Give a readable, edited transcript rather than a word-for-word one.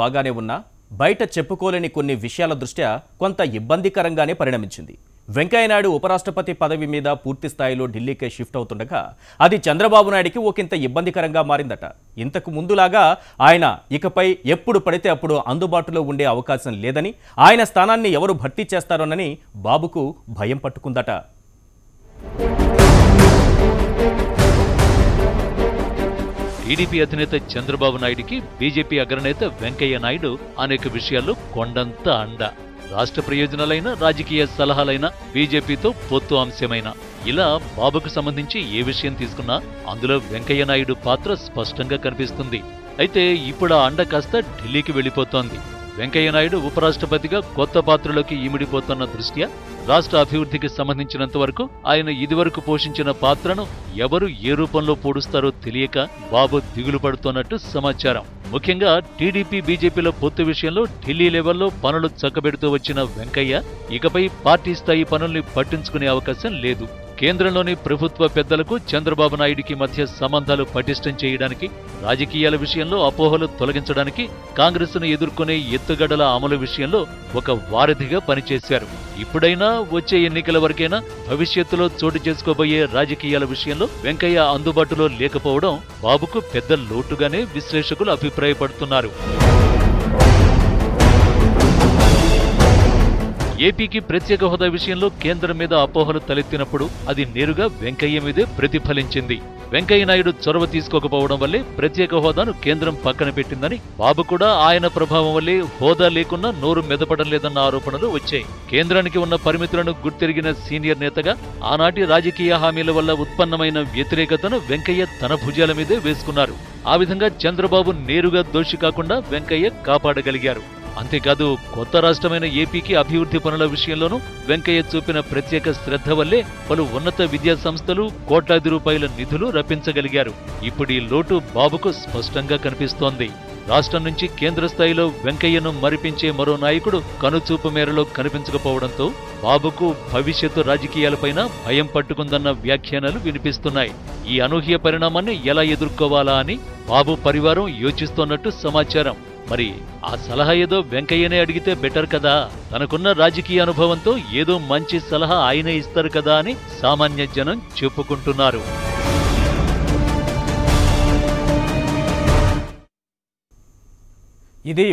బాగానే ఉన్నా బయట చెప్పుకోలేని కొన్ని విషయాల దృష్ట్యా కొంత ఇబ్బందికరంగానే పరిణమించింది. వెంకయ్యనాయుడు ఉపరాష్ట్రపతి పదవి మీద పూర్తి స్థాయిలో ఢిల్లీకే షిఫ్ట్ అవుతుండగా అది చంద్రబాబు నాయుడికి ఒకంత ఇబ్బందికరంగా మారిందట. ఇంతకు ముందులాగా ఆయన ఇకపై ఎప్పుడు పడితే అప్పుడు అందుబాటులో ఉండే అవకాశం లేదని, ఆయన స్థానాన్ని ఎవరు భర్తీ చేస్తారోనని బాబుకు భయం పట్టుకుందట. టీడీపీ అధినేత చంద్రబాబు నాయుడికి బీజేపీ అగ్రనేత వెంకయ్య నాయుడు అనేక విషయాల్లో కొండంత అండ. రాష్ట్ర ప్రయోజనాలైన, రాజకీయ సలహాలైన, బీజేపీతో పొత్తు అంశమైన ఇలా బాబుకు సంబంధించి ఏ విషయం తీసుకున్నా అందులో వెంకయ్య నాయుడు పాత్ర స్పష్టంగా కనిపిస్తుంది. అయితే ఇప్పుడు ఆ అండ కాస్త ఢిల్లీకి వెళ్లిపోతోంది. వెంకయ్య నాయుడు ఉపరాష్ట్రపతిగా కొత్త పాత్రలోకి ఇమిడిపోతున్న దృష్ట్యా రాష్ట్ర అభివృద్ధికి సంబంధించినంత వరకు ఆయన ఇదివరకు పోషించిన పాత్రను ఎవరు ఏ రూపంలో పూడుస్తారో తెలియక బాబు దిగులు పడుతోన్నట్టు సమాచారం. ముఖ్యంగా టీడీపీ బీజేపీల పొత్తు విషయంలో ఢిల్లీ లెవెల్లో పనులు చక్కబెడుతూ వచ్చిన వెంకయ్య ఇకపై పార్టీ స్థాయి పనుల్ని పట్టించుకునే అవకాశం లేదు. కేంద్రంలోని ప్రభుత్వ పెద్దలకు చంద్రబాబు నాయుడికి మధ్య సంబంధాలు పటిష్టం చేయడానికి, రాజకీయాల విషయంలో అపోహలు తొలగించడానికి, కాంగ్రెస్ను ఎదుర్కొనే ఎత్తుగడల అమలు విషయంలో ఒక వారధిగా పనిచేశారు. ఇప్పుడైనా వచ్చే ఎన్నికల వరకైనా భవిష్యత్తులో చోటు చేసుకోబోయే రాజకీయాల విషయంలో వెంకయ్య అందుబాటులో లేకపోవడం బాబుకు పెద్ద లోటుగానే విశ్లేషకులు అభిప్రాయపడుతున్నారు. ఏపీకి ప్రత్యేక హోదా విషయంలో కేంద్రం మీద అపోహలు తలెత్తినప్పుడు అది నేరుగా వెంకయ్య మీదే ప్రతిఫలించింది. వెంకయ్య నాయుడు చొరవ తీసుకోకపోవడం వల్లే ప్రత్యేక హోదాను కేంద్రం పక్కన పెట్టిందని, బాబు కూడా ఆయన ప్రభావం వల్లే హోదా లేకున్నా నోరు మెదపడం లేదన్న ఆరోపణలు వచ్చాయి. కేంద్రానికి ఉన్న పరిమితులను గుర్తెరిగిన సీనియర్ నేతగా ఆనాటి రాజకీయ హామీల వల్ల ఉత్పన్నమైన వ్యతిరేకతను వెంకయ్య తన భుజాల మీదే వేసుకున్నారు. ఆ విధంగా చంద్రబాబు నేరుగా దోషి కాకుండా వెంకయ్య కాపాడగలిగారు. అంతేకాదు, కొత్త రాష్ట్రమైన ఏపీకి అభివృద్ధి పనుల విషయంలోనూ వెంకయ్య చూపిన ప్రత్యేక శ్రద్ధ వల్లే పలు ఉన్నత విద్యా సంస్థలు కోట్లాది రూపాయల నిధులు రప్పించగలిగారు. ఇప్పుడు ఈ లోటు బాబుకు స్పష్టంగా కనిపిస్తోంది. రాష్ట్రం నుంచి కేంద్ర స్థాయిలో వెంకయ్యను మరిపించే మరో నాయకుడు కనుచూపు మేరలో కనిపించకపోవడంతో బాబుకు భవిష్యత్తు రాజకీయాలపైన భయం పట్టుకుందన్న వ్యాఖ్యానాలు వినిపిస్తున్నాయి. ఈ అనూహ్య పరిణామాన్ని ఎలా ఎదుర్కోవాలా అని బాబు పరివారం యోచిస్తోన్నట్టు సమాచారం. మరి ఆ సలహా ఏదో వెంకయ్యనే అడిగితే బెటర్ కదా, తనకున్న రాజకీయ అనుభవంతో ఏదో మంచి సలహా ఆయనే ఇస్తారు కదా అని సామాన్య జనం చెప్పుకుంటున్నారు. ఇది